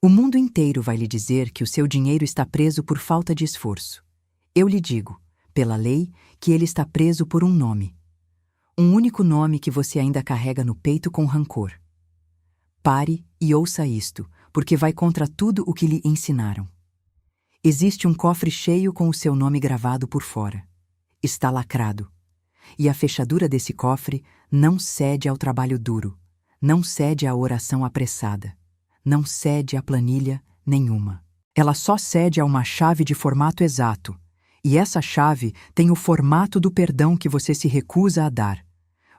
O mundo inteiro vai lhe dizer que o seu dinheiro está preso por falta de esforço. Eu lhe digo, pela lei, que ele está preso por um nome. Um único nome que você ainda carrega no peito com rancor. Pare e ouça isto, porque vai contra tudo o que lhe ensinaram. Existe um cofre cheio com o seu nome gravado por fora. Está lacrado. E a fechadura desse cofre não cede ao trabalho duro, não cede à oração apressada, não cede à planilha nenhuma. Ela só cede a uma chave de formato exato, e essa chave tem o formato do perdão que você se recusa a dar.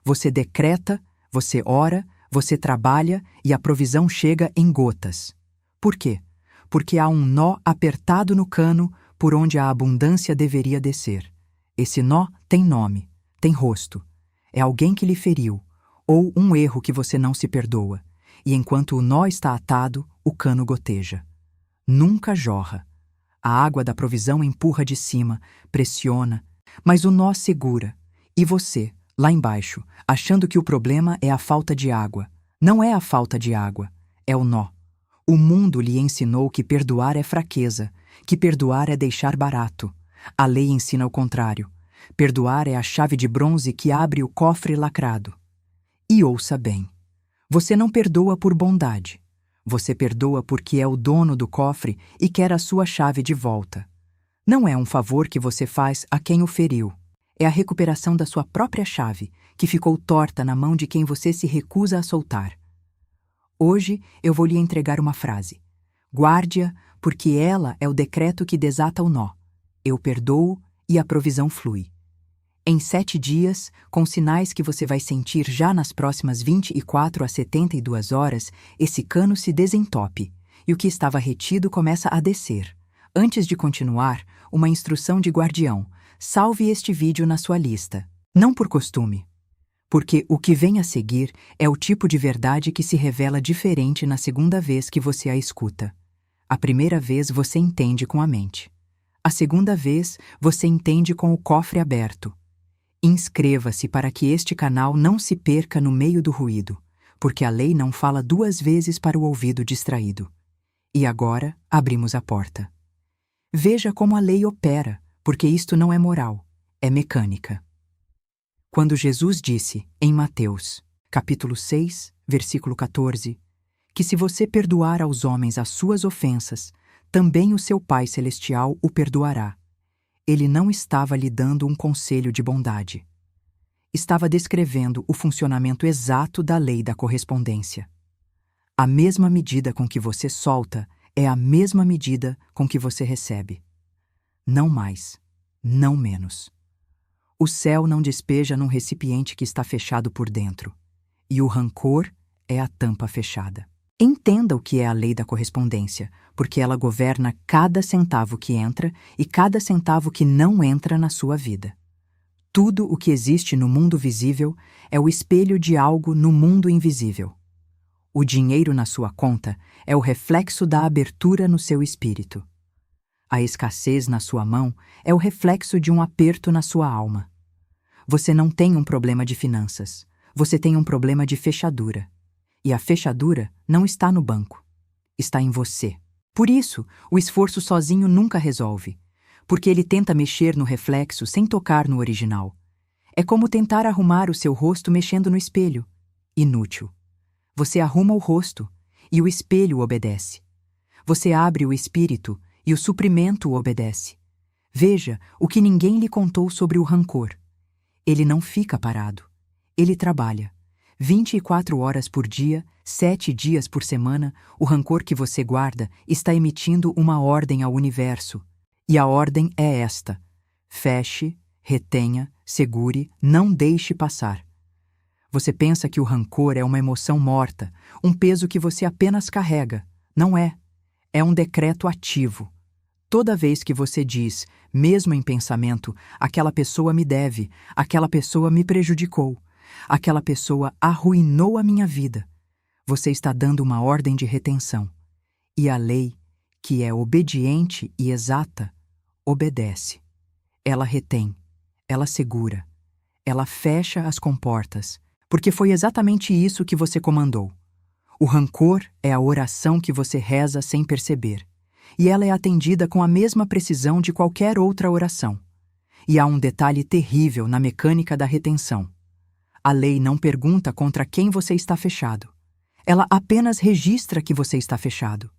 Você decreta, você ora, você trabalha e a provisão chega em gotas. Por quê? Porque há um nó apertado no cano por onde a abundância deveria descer. Esse nó tem nome, tem rosto. É alguém que lhe feriu, ou um erro que você não se perdoa. E enquanto o nó está atado, o cano goteja. Nunca jorra. A água da provisão empurra de cima, pressiona, mas o nó segura. E você, lá embaixo, achando que o problema é a falta de água. Não é a falta de água, é o nó. O mundo lhe ensinou que perdoar é fraqueza, que perdoar é deixar barato. A lei ensina o contrário. Perdoar é a chave de bronze que abre o cofre lacrado. E ouça bem. Você não perdoa por bondade. Você perdoa porque é o dono do cofre e quer a sua chave de volta. Não é um favor que você faz a quem o feriu. É a recuperação da sua própria chave, que ficou torta na mão de quem você se recusa a soltar. Hoje eu vou lhe entregar uma frase. Guarde-a, porque ela é o decreto que desata o nó. Eu perdoo e a provisão flui. Em 7 dias, com sinais que você vai sentir já nas próximas 24 a 72 horas, esse cano se desentope e o que estava retido começa a descer. Antes de continuar, uma instrução de guardião. Salve este vídeo na sua lista. Não por costume. Porque o que vem a seguir é o tipo de verdade que se revela diferente na segunda vez que você a escuta. A primeira vez você entende com a mente. A segunda vez você entende com o cofre aberto. Inscreva-se para que este canal não se perca no meio do ruído, porque a lei não fala 2 vezes para o ouvido distraído. E agora abrimos a porta. Veja como a lei opera, porque isto não é moral, é mecânica. Quando Jesus disse, em Mateus, capítulo 6, versículo 14, que se você perdoar aos homens as suas ofensas, também o seu Pai Celestial o perdoará. Ele não estava lhe dando um conselho de bondade. Estava descrevendo o funcionamento exato da lei da correspondência. A mesma medida com que você solta é a mesma medida com que você recebe. Não mais, não menos. O céu não despeja num recipiente que está fechado por dentro, e o rancor é a tampa fechada. Entenda o que é a lei da correspondência, porque ela governa cada centavo que entra e cada centavo que não entra na sua vida. Tudo o que existe no mundo visível é o espelho de algo no mundo invisível. O dinheiro na sua conta é o reflexo da abertura no seu espírito. A escassez na sua mão é o reflexo de um aperto na sua alma. Você não tem um problema de finanças, você tem um problema de fechadura. E a fechadura não está no banco, está em você. Por isso, o esforço sozinho nunca resolve, porque ele tenta mexer no reflexo sem tocar no original. É como tentar arrumar o seu rosto mexendo no espelho. Inútil. Você arruma o rosto e o espelho obedece. Você abre o espírito e o suprimento obedece. Veja o que ninguém lhe contou sobre o rancor. Ele não fica parado. Ele trabalha. 24 horas por dia, 7 dias por semana, o rancor que você guarda está emitindo uma ordem ao universo. E a ordem é esta: feche, retenha, segure, não deixe passar. Você pensa que o rancor é uma emoção morta, um peso que você apenas carrega. Não é. É um decreto ativo. Toda vez que você diz, mesmo em pensamento, aquela pessoa me deve, aquela pessoa me prejudicou, aquela pessoa arruinou a minha vida, você está dando uma ordem de retenção. E a lei, que é obediente e exata, obedece. Ela retém, ela segura, ela fecha as comportas, porque foi exatamente isso que você comandou. O rancor é a oração que você reza sem perceber, e ela é atendida com a mesma precisão de qualquer outra oração. E há um detalhe terrível na mecânica da retenção. A lei não pergunta contra quem você está fechado. Ela apenas registra que você está fechado.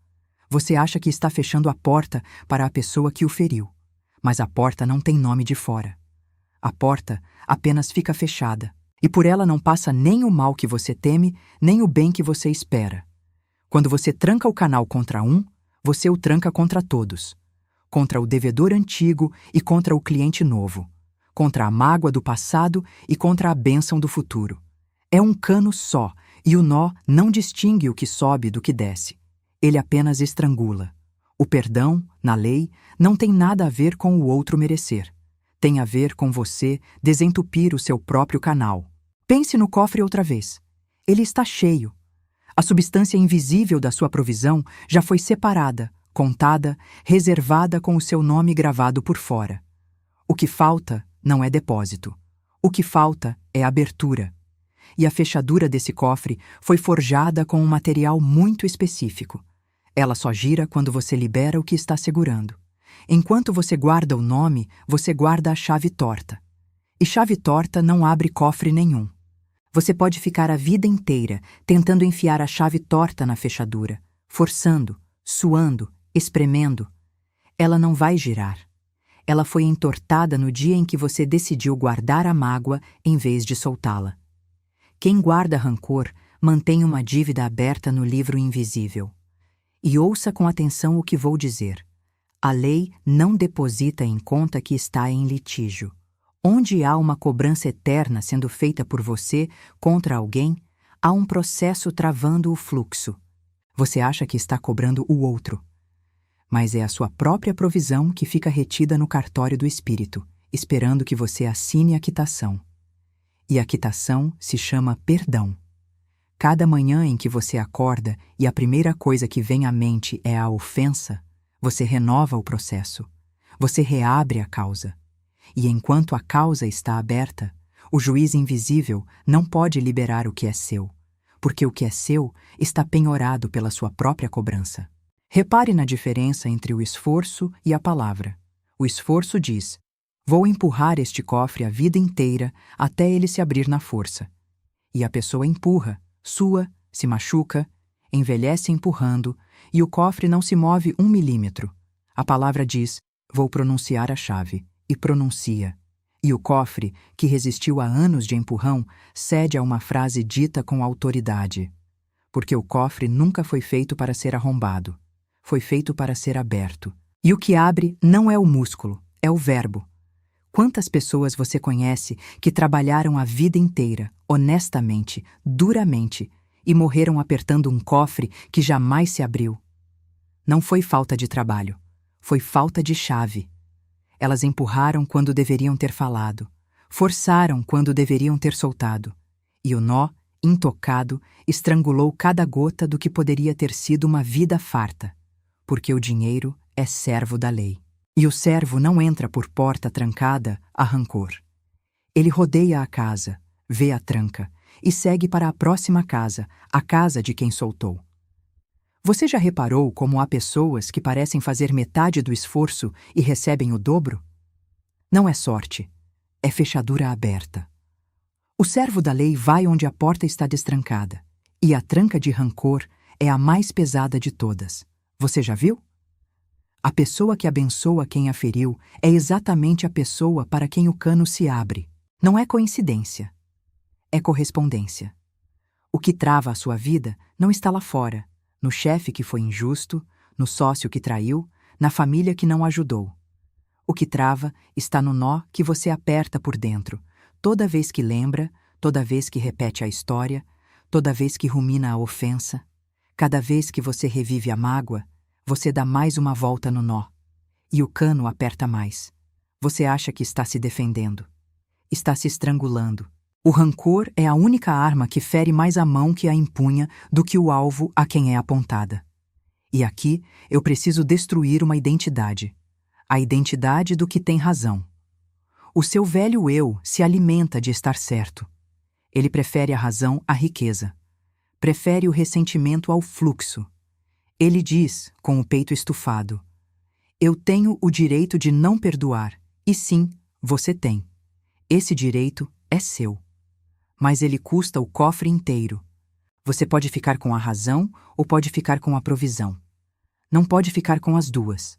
Você acha que está fechando a porta para a pessoa que o feriu, mas a porta não tem nome de fora. A porta apenas fica fechada, e por ela não passa nem o mal que você teme, nem o bem que você espera. Quando você tranca o canal contra um, você o tranca contra todos. Contra o devedor antigo e contra o cliente novo. Contra a mágoa do passado e contra a bênção do futuro. É um cano só, e o nó não distingue o que sobe do que desce. Ele apenas estrangula. O perdão, na lei, não tem nada a ver com o outro merecer. Tem a ver com você desentupir o seu próprio canal. Pense no cofre outra vez. Ele está cheio. A substância invisível da sua provisão já foi separada, contada, reservada com o seu nome gravado por fora. O que falta não é depósito. O que falta é abertura. E a fechadura desse cofre foi forjada com um material muito específico. Ela só gira quando você libera o que está segurando. Enquanto você guarda o nome, você guarda a chave torta. E chave torta não abre cofre nenhum. Você pode ficar a vida inteira tentando enfiar a chave torta na fechadura, forçando, suando, espremendo. Ela não vai girar. Ela foi entortada no dia em que você decidiu guardar a mágoa em vez de soltá-la. Quem guarda rancor mantém uma dívida aberta no livro invisível. E ouça com atenção o que vou dizer. A lei não deposita em conta que está em litígio. Onde há uma cobrança eterna sendo feita por você contra alguém, há um processo travando o fluxo. Você acha que está cobrando o outro. Mas é a sua própria provisão que fica retida no cartório do espírito, esperando que você assine a quitação. E a quitação se chama perdão. Cada manhã em que você acorda e a primeira coisa que vem à mente é a ofensa, você renova o processo. Você reabre a causa. E enquanto a causa está aberta, o juiz invisível não pode liberar o que é seu, porque o que é seu está penhorado pela sua própria cobrança. Repare na diferença entre o esforço e a palavra. O esforço diz: vou empurrar este cofre a vida inteira até ele se abrir na força. E a pessoa empurra, sua, se machuca, envelhece empurrando, e o cofre não se move 1 milímetro. A palavra diz: vou pronunciar a chave, e pronuncia. E o cofre, que resistiu a anos de empurrão, cede a uma frase dita com autoridade. Porque o cofre nunca foi feito para ser arrombado. Foi feito para ser aberto. E o que abre não é o músculo, é o verbo. Quantas pessoas você conhece que trabalharam a vida inteira, honestamente, duramente, e morreram apertando um cofre que jamais se abriu? Não foi falta de trabalho, foi falta de chave. Elas empurraram quando deveriam ter falado, forçaram quando deveriam ter soltado, e o nó, intocado, estrangulou cada gota do que poderia ter sido uma vida farta, porque o dinheiro é servo da lei. E o servo não entra por porta trancada a rancor. Ele rodeia a casa, vê a tranca, e segue para a próxima casa, a casa de quem soltou. Você já reparou como há pessoas que parecem fazer metade do esforço e recebem o dobro? Não é sorte, é fechadura aberta. O servo da lei vai onde a porta está destrancada, e a tranca de rancor é a mais pesada de todas. Você já viu? A pessoa que abençoa quem a feriu é exatamente a pessoa para quem o cano se abre. Não é coincidência. É correspondência. O que trava a sua vida não está lá fora, no chefe que foi injusto, no sócio que traiu, na família que não ajudou. O que trava está no nó que você aperta por dentro, toda vez que lembra, toda vez que repete a história, toda vez que rumina a ofensa, cada vez que você revive a mágoa, você dá mais uma volta no nó. E o cano aperta mais. Você acha que está se defendendo. Está se estrangulando. O rancor é a única arma que fere mais a mão que a empunha do que o alvo a quem é apontada. E aqui eu preciso destruir uma identidade. A identidade do que tem razão. O seu velho eu se alimenta de estar certo. Ele prefere a razão à riqueza. prefere o ressentimento ao fluxo. Ele diz, com o peito estufado: eu tenho o direito de não perdoar, e sim, você tem. Esse direito é seu. Mas ele custa o cofre inteiro. Você pode ficar com a razão ou pode ficar com a provisão. Não pode ficar com as duas.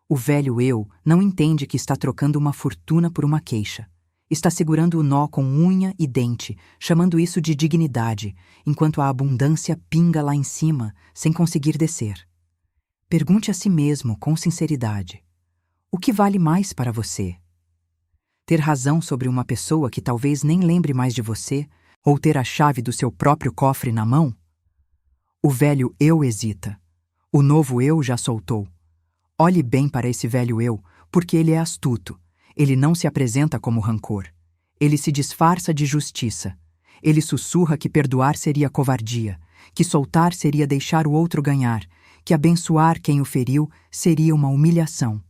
O velho eu não entende que está trocando uma fortuna por uma queixa. Está segurando o nó com unha e dente, chamando isso de dignidade, enquanto a abundância pinga lá em cima, sem conseguir descer. Pergunte a si mesmo com sinceridade: o que vale mais para você? Ter razão sobre uma pessoa que talvez nem lembre mais de você, ou ter a chave do seu próprio cofre na mão? O velho eu hesita. O novo eu já soltou. Olhe bem para esse velho eu, porque ele é astuto. Ele não se apresenta como rancor. Ele se disfarça de justiça. Ele sussurra que perdoar seria covardia, que soltar seria deixar o outro ganhar, que abençoar quem o feriu seria uma humilhação.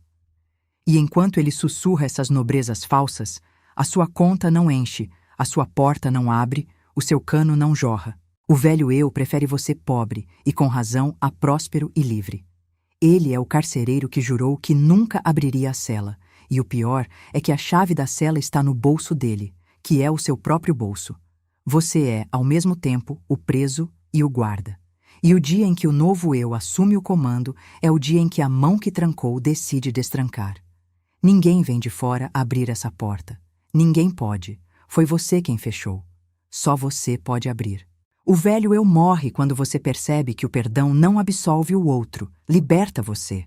E enquanto ele sussurra essas nobrezas falsas, a sua conta não enche, a sua porta não abre, o seu cano não jorra. O velho eu prefere você pobre e, com razão, a próspero e livre. Ele é o carcereiro que jurou que nunca abriria a cela, e o pior é que a chave da cela está no bolso dele, que é o seu próprio bolso. Você é, ao mesmo tempo, o preso e o guarda. E o dia em que o novo eu assume o comando é o dia em que a mão que trancou decide destrancar. Ninguém vem de fora abrir essa porta. Ninguém pode. Foi você quem fechou. Só você pode abrir. O velho eu morre quando você percebe que o perdão não absolve o outro, liberta você.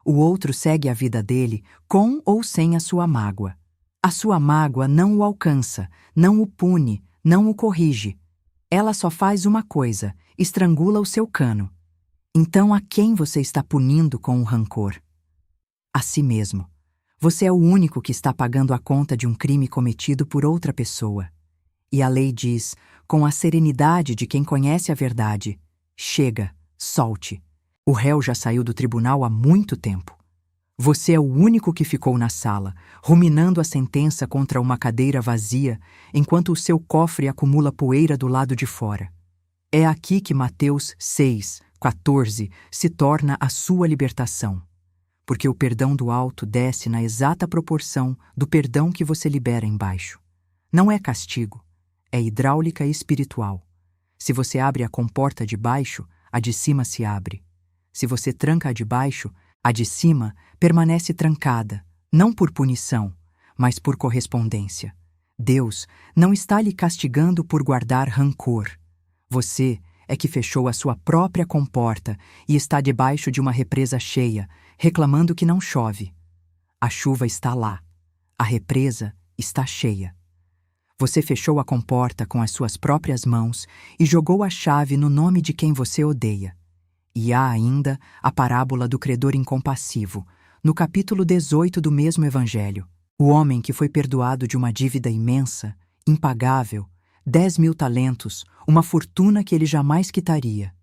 O outro segue a vida dele com ou sem a sua mágoa. A sua mágoa não o alcança, não o pune, não o corrige. Ela só faz uma coisa: estrangula o seu cano. Então a quem você está punindo com o rancor? A si mesmo. Você é o único que está pagando a conta de um crime cometido por outra pessoa. E a lei diz, com a serenidade de quem conhece a verdade: chega, solte. O réu já saiu do tribunal há muito tempo. Você é o único que ficou na sala, ruminando a sentença contra uma cadeira vazia, enquanto o seu cofre acumula poeira do lado de fora. É aqui que Mateus 6:14 se torna a sua libertação. Porque o perdão do alto desce na exata proporção do perdão que você libera embaixo. Não é castigo, é hidráulica espiritual. Se você abre a comporta de baixo, a de cima se abre. Se você tranca a de baixo, a de cima permanece trancada, não por punição, mas por correspondência. Deus não está lhe castigando por guardar rancor. Você é que fechou a sua própria comporta e está debaixo de uma represa cheia, reclamando que não chove. A chuva está lá. A represa está cheia. Você fechou a comporta com as suas próprias mãos e jogou a chave no nome de quem você odeia. E há ainda a parábola do credor incompassivo, no capítulo 18 do mesmo evangelho. O homem que foi perdoado de uma dívida imensa, impagável, 10.000 talentos, uma fortuna que ele jamais quitaria.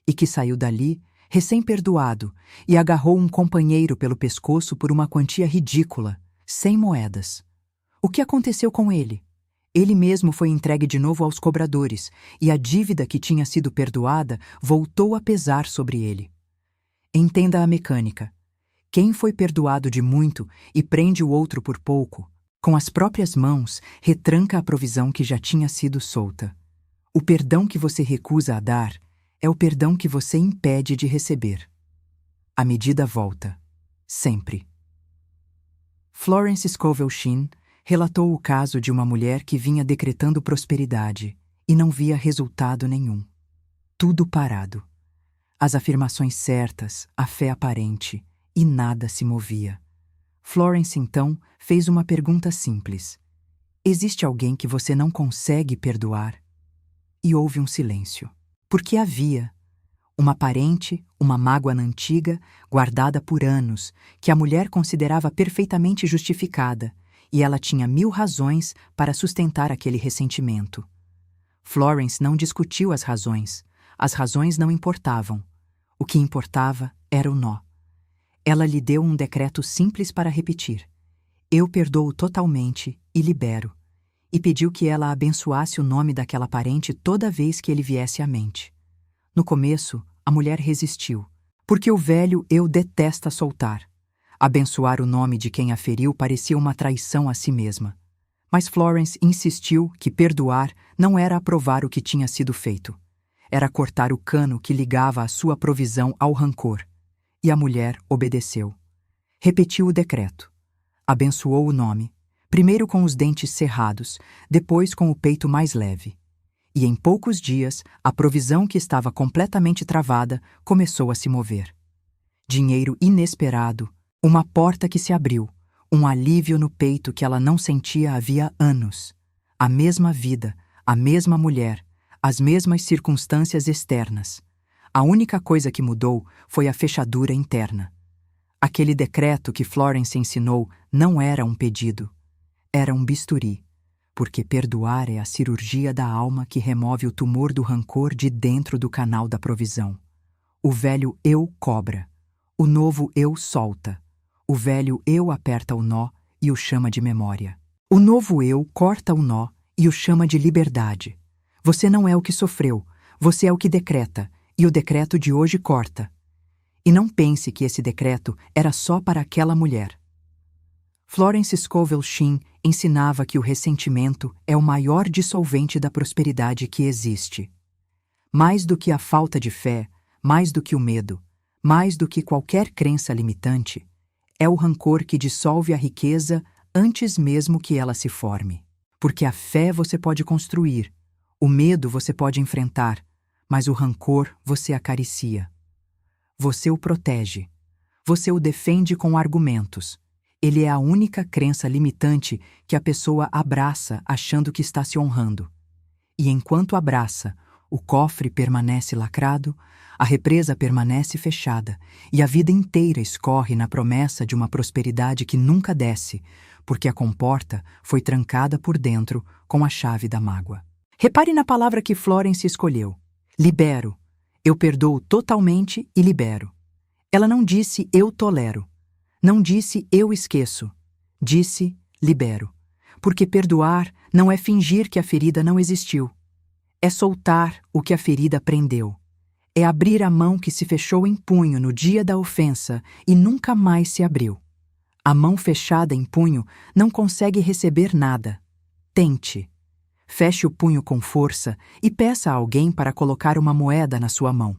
E que saiu dali, recém-perdoado, e agarrou um companheiro pelo pescoço por uma quantia ridícula, 100 moedas. O que aconteceu com ele? Ele mesmo foi entregue de novo aos cobradores, e a dívida que tinha sido perdoada voltou a pesar sobre ele. Entenda a mecânica. Quem foi perdoado de muito e prende o outro por pouco, com as próprias mãos retranca a provisão que já tinha sido solta. O perdão que você recusa a dar é o perdão que você impede de receber. A medida volta. Sempre. Florence Scovel Shinn relatou o caso de uma mulher que vinha decretando prosperidade e não via resultado nenhum. Tudo parado. As afirmações certas, a fé aparente, e nada se movia. Florence, então, fez uma pergunta simples. Existe alguém que você não consegue perdoar? E houve um silêncio. Porque havia uma parente, uma mágoa antiga, guardada por anos, que a mulher considerava perfeitamente justificada, e ela tinha 1000 razões para sustentar aquele ressentimento. Florence não discutiu as razões não importavam. O que importava era o nó. Ela lhe deu um decreto simples para repetir. Eu perdoo totalmente e libero. e pediu que ela abençoasse o nome daquela parente toda vez que ele viesse à mente. No começo, a mulher resistiu, porque o velho eu detesta soltar. Abençoar o nome de quem a feriu parecia uma traição a si mesma. Mas Florence insistiu que perdoar não era aprovar o que tinha sido feito. Era cortar o cano que ligava a sua provisão ao rancor. E a mulher obedeceu. Repetiu o decreto. Abençoou o nome, primeiro com os dentes cerrados, depois com o peito mais leve. E em poucos dias, a provisão que estava completamente travada começou a se mover. Dinheiro inesperado, uma porta que se abriu, um alívio no peito que ela não sentia havia anos. A mesma vida, a mesma mulher, as mesmas circunstâncias externas. A única coisa que mudou foi a fechadura interna. Aquele decreto que Florence ensinou não era um pedido, era um bisturi, porque perdoar é a cirurgia da alma que remove o tumor do rancor de dentro do canal da provisão. O velho eu cobra, o novo eu solta. O velho eu aperta o nó e o chama de memória. O novo eu corta o nó e o chama de liberdade. Você não é o que sofreu, você é o que decreta, e o decreto de hoje corta. E não pense que esse decreto era só para aquela mulher. Florence Scovel Shinn ensinava que o ressentimento é o maior dissolvente da prosperidade que existe. Mais do que a falta de fé, mais do que o medo, mais do que qualquer crença limitante, é o rancor que dissolve a riqueza antes mesmo que ela se forme. Porque a fé você pode construir, o medo você pode enfrentar, mas o rancor você acaricia. Você o protege. Você o defende com argumentos. Ele é a única crença limitante que a pessoa abraça achando que está se honrando. E enquanto abraça, o cofre permanece lacrado, a represa permanece fechada e a vida inteira escorre na promessa de uma prosperidade que nunca desce, porque a comporta foi trancada por dentro com a chave da mágoa. Repare na palavra que Florence escolheu. Libero. Eu perdoo totalmente e libero. Ela não disse eu tolero. Não disse eu esqueço. Disse libero. Porque perdoar não é fingir que a ferida não existiu. É soltar o que a ferida prendeu. É abrir a mão que se fechou em punho no dia da ofensa e nunca mais se abriu. A mão fechada em punho não consegue receber nada. Tente. Feche o punho com força e peça a alguém para colocar uma moeda na sua mão.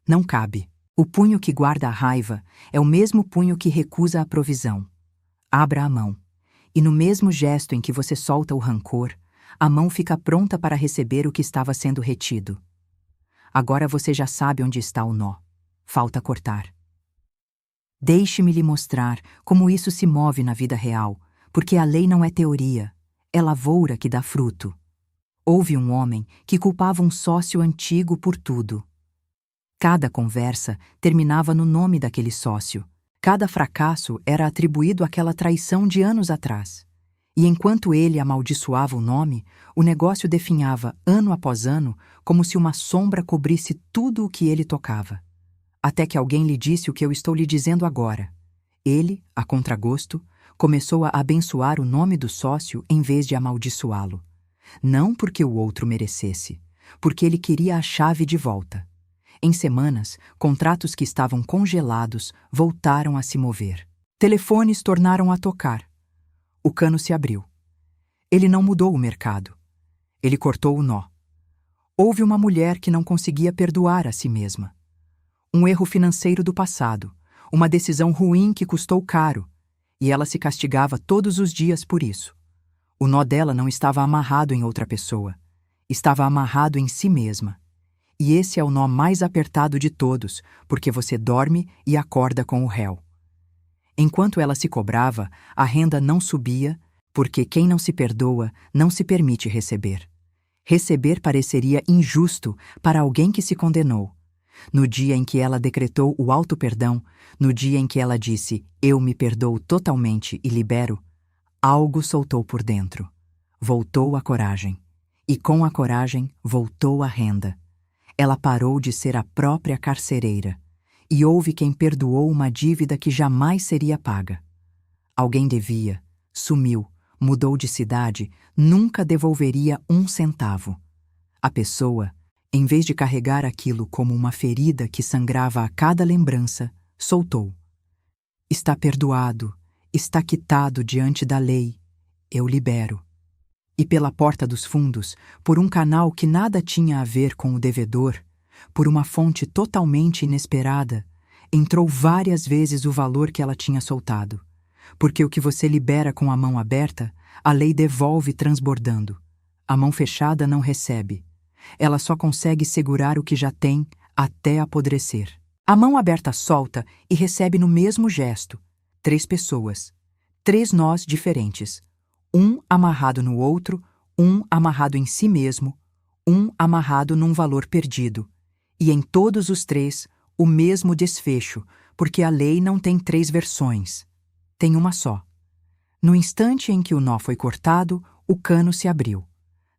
Não cabe. O punho que guarda a raiva é o mesmo punho que recusa a provisão. Abra a mão. E no mesmo gesto em que você solta o rancor, a mão fica pronta para receber o que estava sendo retido. Agora você já sabe onde está o nó. Falta cortar. Deixe-me lhe mostrar como isso se move na vida real, porque a lei não é teoria, é lavoura que dá fruto. Houve um homem que culpava um sócio antigo por tudo. Cada conversa terminava no nome daquele sócio. Cada fracasso era atribuído àquela traição de anos atrás. E enquanto ele amaldiçoava o nome, o negócio definhava ano após ano como se uma sombra cobrisse tudo o que ele tocava. Até que alguém lhe disse o que eu estou lhe dizendo agora. Ele, a contragosto, começou a abençoar o nome do sócio em vez de amaldiçoá-lo. Não porque o outro merecesse, porque ele queria a chave de volta. Em semanas, contratos que estavam congelados voltaram a se mover. Telefones tornaram a tocar. O cano se abriu. Ele não mudou o mercado. Ele cortou o nó. Houve uma mulher que não conseguia perdoar a si mesma. Um erro financeiro do passado, uma decisão ruim que custou caro, e ela se castigava todos os dias por isso. O nó dela não estava amarrado em outra pessoa, estava amarrado em si mesma. E esse é o nó mais apertado de todos, porque você dorme e acorda com o réu. Enquanto ela se cobrava, a renda não subia, porque quem não se perdoa não se permite receber. Receber pareceria injusto para alguém que se condenou. No dia em que ela decretou o auto-perdão, no dia em que ela disse, eu me perdoo totalmente e libero, algo soltou por dentro. Voltou a coragem. E com a coragem, voltou a renda. Ela parou de ser a própria carcereira. E houve quem perdoou uma dívida que jamais seria paga. Alguém devia, sumiu, mudou de cidade, nunca devolveria 1 centavo. A pessoa, em vez de carregar aquilo como uma ferida que sangrava a cada lembrança, soltou. Está perdoado, está quitado diante da lei. Eu libero. E pela porta dos fundos, por um canal que nada tinha a ver com o devedor, por uma fonte totalmente inesperada, entrou várias vezes o valor que ela tinha soltado. Porque o que você libera com a mão aberta, a lei devolve transbordando. A mão fechada não recebe. Ela só consegue segurar o que já tem até apodrecer. A mão aberta solta e recebe no mesmo gesto. 3 pessoas, 3 nós diferentes. Um amarrado no outro, um amarrado em si mesmo, um amarrado num valor perdido. E em todos os 3, o mesmo desfecho, porque a lei não tem 3 versões. Tem uma só. No instante em que o nó foi cortado, o cano se abriu.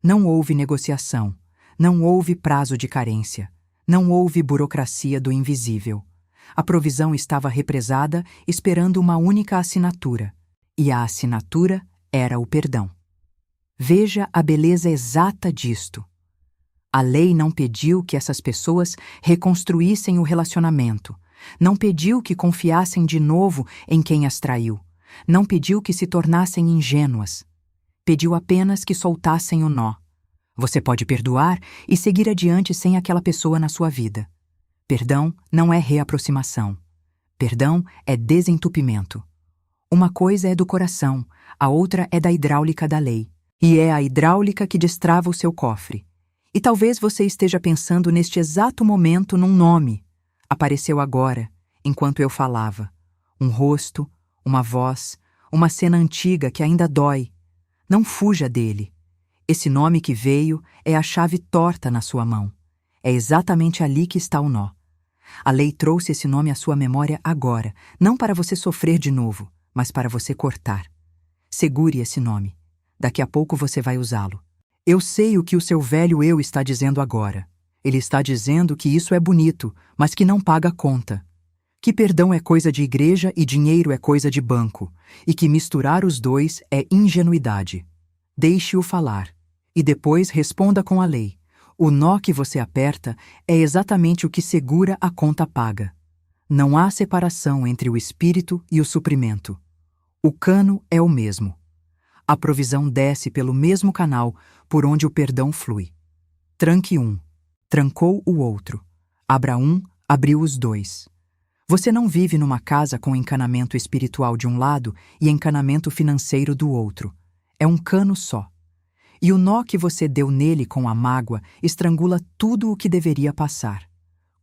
Não houve negociação, não houve prazo de carência, não houve burocracia do invisível. A provisão estava represada, esperando uma única assinatura. E a assinatura era o perdão. Veja a beleza exata disto. A lei não pediu que essas pessoas reconstruíssem o relacionamento, não pediu que confiassem de novo em quem as traiu, não pediu que se tornassem ingênuas. Pediu apenas que soltassem o nó. Você pode perdoar e seguir adiante sem aquela pessoa na sua vida. Perdão não é reaproximação. Perdão é desentupimento. Uma coisa é do coração, a outra é da hidráulica da lei. E é a hidráulica que destrava o seu cofre. E talvez você esteja pensando neste exato momento num nome. Apareceu agora, enquanto eu falava. Um rosto, uma voz, uma cena antiga que ainda dói. Não fuja dele. Esse nome que veio é a chave torta na sua mão. É exatamente ali que está o nó. A lei trouxe esse nome à sua memória agora, não para você sofrer de novo, mas para você cortar. Segure esse nome. Daqui a pouco você vai usá-lo. Eu sei o que o seu velho eu está dizendo agora. Ele está dizendo que isso é bonito, mas que não paga a conta. Que perdão é coisa de igreja e dinheiro é coisa de banco, e que misturar os dois é ingenuidade. Deixe-o falar, e depois responda com a lei. O nó que você aperta é exatamente o que segura a conta paga. Não há separação entre o espírito e o suprimento. O cano é o mesmo. A provisão desce pelo mesmo canal por onde o perdão flui. Tranque um, trancou o outro. Abra um, abriu os 2. Você não vive numa casa com encanamento espiritual de um lado e encanamento financeiro do outro. É um cano só. E o nó que você deu nele com a mágoa estrangula tudo o que deveria passar.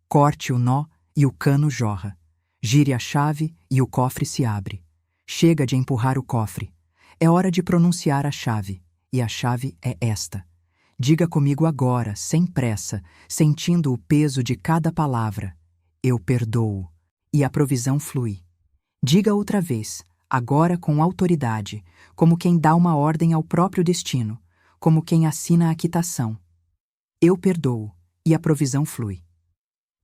Corte o nó e o cano jorra. Gire a chave e o cofre se abre. Chega de empurrar o cofre. É hora de pronunciar a chave. E a chave é esta. Diga comigo agora, sem pressa, sentindo o peso de cada palavra. Eu perdoo. E a provisão flui. Diga outra vez, agora com autoridade, como quem dá uma ordem ao próprio destino, como quem assina a quitação. Eu perdoo. E a provisão flui.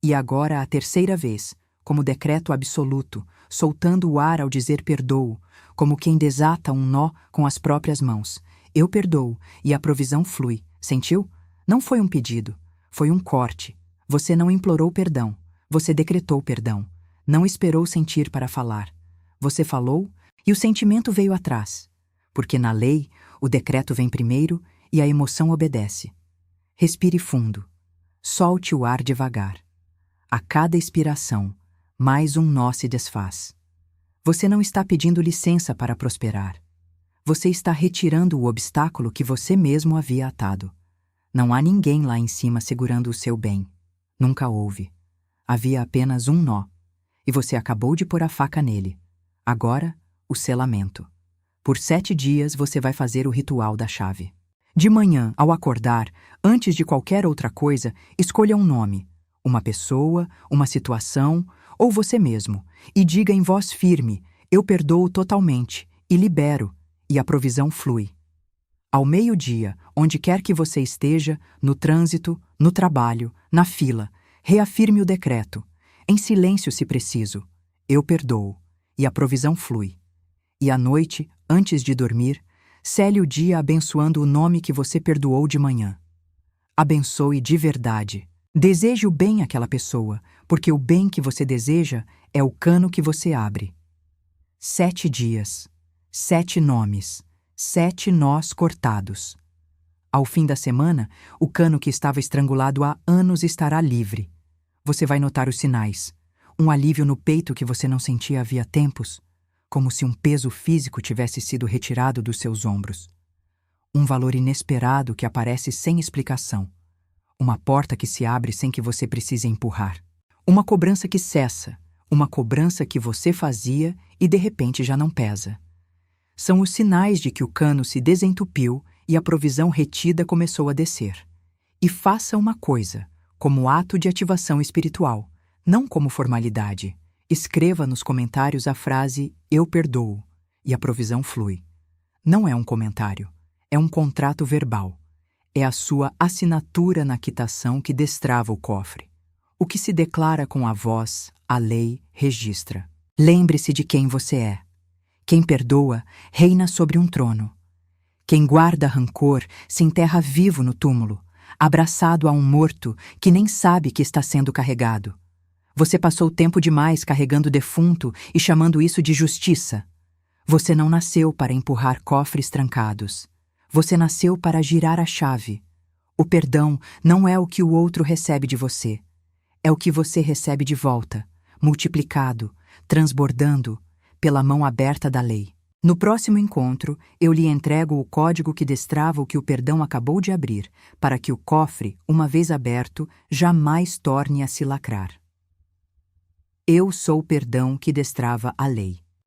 E agora a terceira vez, como decreto absoluto, soltando o ar ao dizer perdoo, como quem desata um nó com as próprias mãos. Eu perdoo, e a provisão flui. Sentiu? Não foi um pedido, foi um corte. Você não implorou perdão, você decretou perdão. Não esperou sentir para falar. Você falou e o sentimento veio atrás. Porque na lei, o decreto vem primeiro e a emoção obedece. Respire fundo. Solte o ar devagar. A cada expiração, mais um nó se desfaz. Você não está pedindo licença para prosperar. Você está retirando o obstáculo que você mesmo havia atado. Não há ninguém lá em cima segurando o seu bem. Nunca houve. Havia apenas um nó. E você acabou de pôr a faca nele. Agora, o selamento. Por 7 dias você vai fazer o ritual da chave. De manhã, ao acordar, antes de qualquer outra coisa, escolha um nome. Uma pessoa, uma situação, ou você mesmo, e diga em voz firme, eu perdoo totalmente, e libero, e a provisão flui. Ao meio-dia, onde quer que você esteja, no trânsito, no trabalho, na fila, reafirme o decreto, em silêncio se preciso, eu perdoo, e a provisão flui. E à noite, antes de dormir, Cele o dia abençoando o nome que você perdoou de manhã. Abençoe de verdade. Deseje o bem àquela pessoa, porque o bem que você deseja é o cano que você abre. 7 dias, 7 nomes, 7 nós cortados. Ao fim da semana, o cano que estava estrangulado há anos estará livre. Você vai notar os sinais. Um alívio no peito que você não sentia havia tempos, como se um peso físico tivesse sido retirado dos seus ombros. Um valor inesperado que aparece sem explicação. Uma porta que se abre sem que você precise empurrar. Uma cobrança que cessa, uma cobrança que você fazia e de repente já não pesa. São os sinais de que o cano se desentupiu e a provisão retida começou a descer. E faça uma coisa, como ato de ativação espiritual, não como formalidade. Escreva nos comentários a frase "Eu perdoo" e a provisão flui. Não é um comentário, é um contrato verbal. É a sua assinatura na quitação que destrava o cofre. O que se declara com a voz, a lei registra. Lembre-se de quem você é. Quem perdoa, reina sobre um trono. Quem guarda rancor se enterra vivo no túmulo, abraçado a um morto que nem sabe que está sendo carregado. Você passou tempo demais carregando o defunto e chamando isso de justiça. Você não nasceu para empurrar cofres trancados. Você nasceu para girar a chave. O perdão não é o que o outro recebe de você. É o que você recebe de volta, multiplicado, transbordando, pela mão aberta da lei. No próximo encontro, eu lhe entrego o código que destrava o que o perdão acabou de abrir, para que o cofre, uma vez aberto, jamais torne a se lacrar. Eu sou o perdão que destrava a lei.